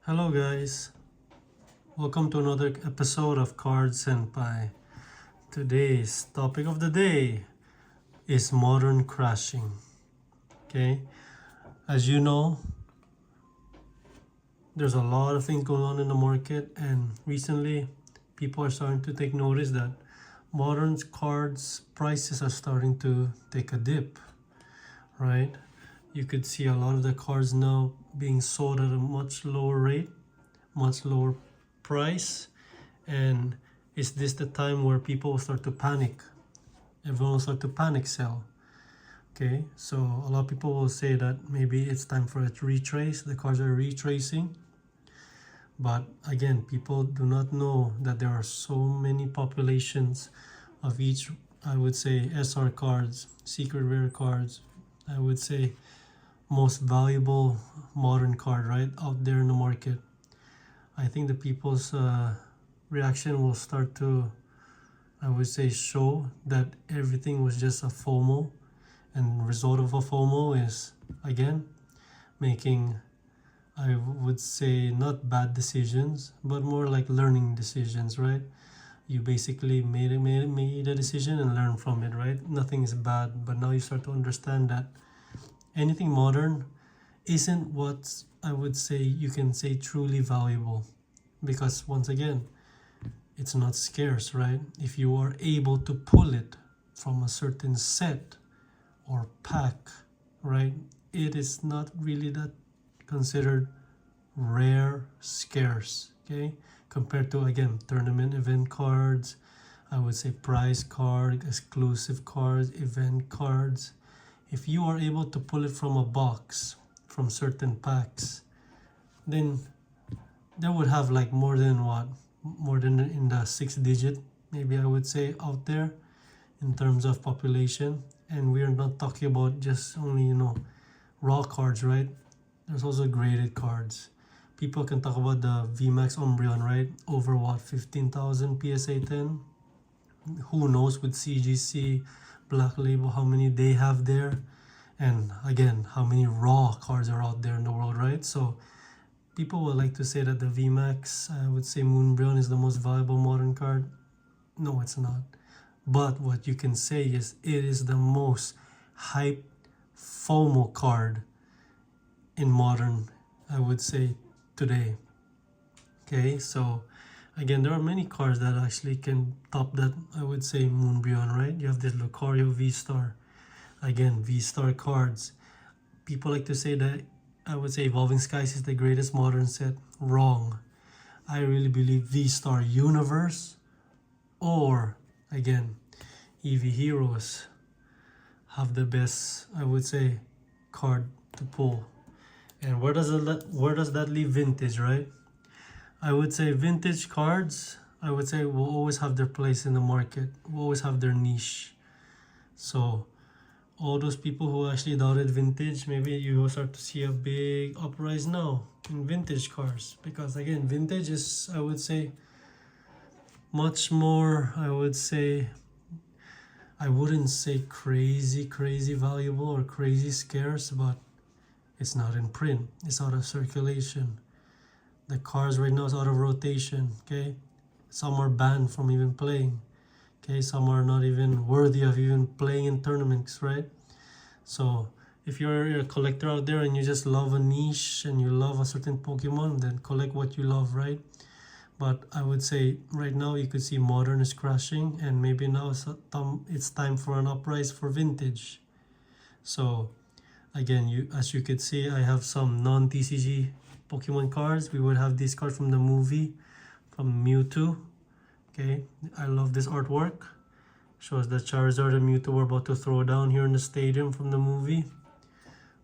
Hello guys, welcome to another episode of Card Senpai. Today's topic of the day is modern crashing. Okay, as you know, there's a lot of things going on in the market, and recently people are starting to take notice that modern cards prices are starting to take a dip, right? You could see a lot of the cards now being sold at a much lower rate, much lower price. And is this the time where people will start to panic? Everyone will start to panic sell. Okay, so a lot of people will say that maybe it's time for a retrace. The cards are retracing. But again, people do not know that there are so many populations of each, I would say, SR cards, secret rare cards, I would say most valuable modern card right out there in the market. I think the people's reaction will start to, I would say, show that everything was just a FOMO, and the result of a FOMO is again making, I would say, not bad decisions but more like learning decisions, right? You basically made a decision and learn from it, right? Nothing is bad, but now you start to understand that anything modern isn't what I would say you can say truly valuable, because once again, it's not scarce, right? If you are able to pull it from a certain set or pack, right, it is not really that considered rare, scarce, okay? Compared to, again, tournament event cards, I would say prize card, exclusive cards, event cards. If you are able to pull it from a box, from certain packs, then they would have like more than in the 6 digit, maybe I would say, out there in terms of population. And we're not talking about just only raw cards, right? There's also graded cards. People can talk about the VMAX Umbreon, right? Over 15,000 PSA 10. Who knows with CGC, Black Label, how many they have there, and again, how many raw cards are out there in the world, right? So people would like to say that the VMAX, I would say Moonbreon, is the most valuable modern card. No, it's not. But what you can say is it is the most hyped FOMO card in modern, I would say, today. Okay, so again, there are many cards that actually can top that, I would say, Moonbreon, right? You have this Lucario V-Star. Again, V-Star cards. People like to say that, I would say, Evolving Skies is the greatest modern set. Wrong. I really believe V-Star Universe or, again, Eevee Heroes have the best, I would say, card to pull. And where does that leave Vintage, right? I would say vintage cards, I would say, will always have their place in the market, will always have their niche. So all those people who actually doubted vintage, maybe you will start to see a big uprise now in vintage cars, because again, vintage is, I would say, much more, I would say, I wouldn't say crazy valuable or crazy scarce, but it's not in print, it's out of circulation. The cars right now is out of rotation, okay? Some are banned from even playing, okay? Some are not even worthy of even playing in tournaments, right? So if you're a collector out there and you just love a niche and you love a certain Pokemon, then collect what you love, right? But I would say right now you could see modern is crashing, and maybe now it's time for an uprise for vintage. So again, as you could see, I have some non-TCG Pokemon cards. We would have this card from the movie, from Mewtwo. Okay, I love this artwork. Shows that Charizard and Mewtwo were about to throw down here in the stadium from the movie,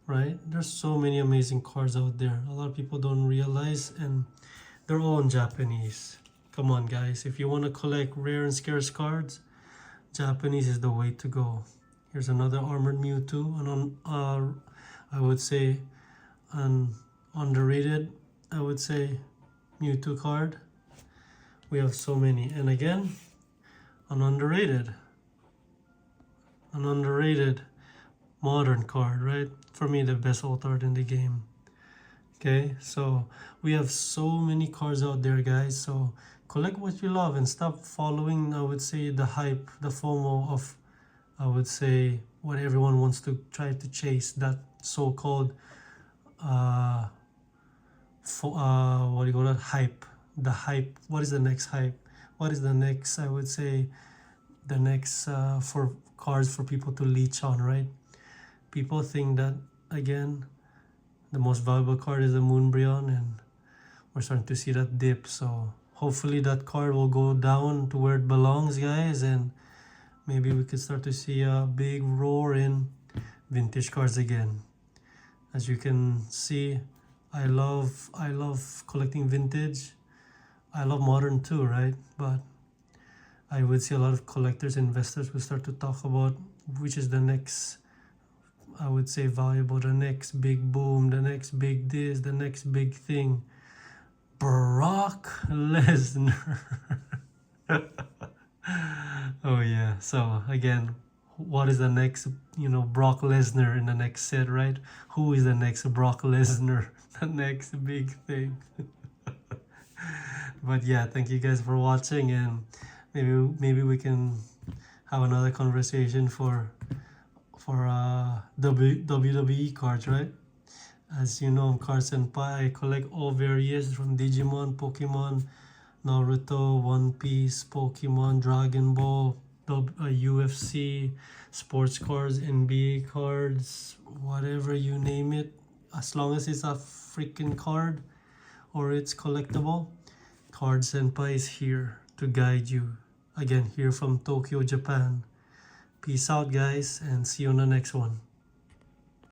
right? There's so many amazing cards out there. A lot of people don't realize, and they're all in Japanese. Come on, guys. If you want to collect rare and scarce cards, Japanese is the way to go. Here's another Armored Mewtwo, and I would say an underrated, I would say, Mewtwo card. We have so many. And again, an underrated modern card, right? For me, the best alt art in the game. Okay, so we have so many cards out there, guys. So collect what you love and stop following, I would say, the hype, the FOMO of, I would say, what everyone wants to try to chase, that so-called uh, what do you call that, hype. The hype. What is the next hype? What is the next, I would say, the next for cards for people to leech on, right? People think that, again, the most valuable card is the Moonbryon, and we're starting to see that dip. So hopefully that card will go down to where it belongs, guys, and maybe we could start to see a big roar in vintage cards again. As you can see, I love collecting vintage. I love modern too, right? But I would see a lot of collectors, investors will start to talk about which is the next, I would say, valuable, the next big boom, the next big this, the next big thing. Brock Lesnar. Oh yeah. So again, what is the next, Brock Lesnar in the next set, right? Who is the next Brock Lesnar? The next big thing. But yeah, thank you guys for watching, and maybe we can have another conversation for WWE cards, right? As you know, I'm Card Senpai. I collect all various from Digimon, Pokemon, Naruto, One Piece, Pokemon, Dragon Ball, UFC, sports cards, NBA cards, whatever you name it. As long as it's a freaking card or it's collectible, Card Senpai is here to guide you. Again, here from Tokyo, Japan. Peace out, guys, and see you on the next one.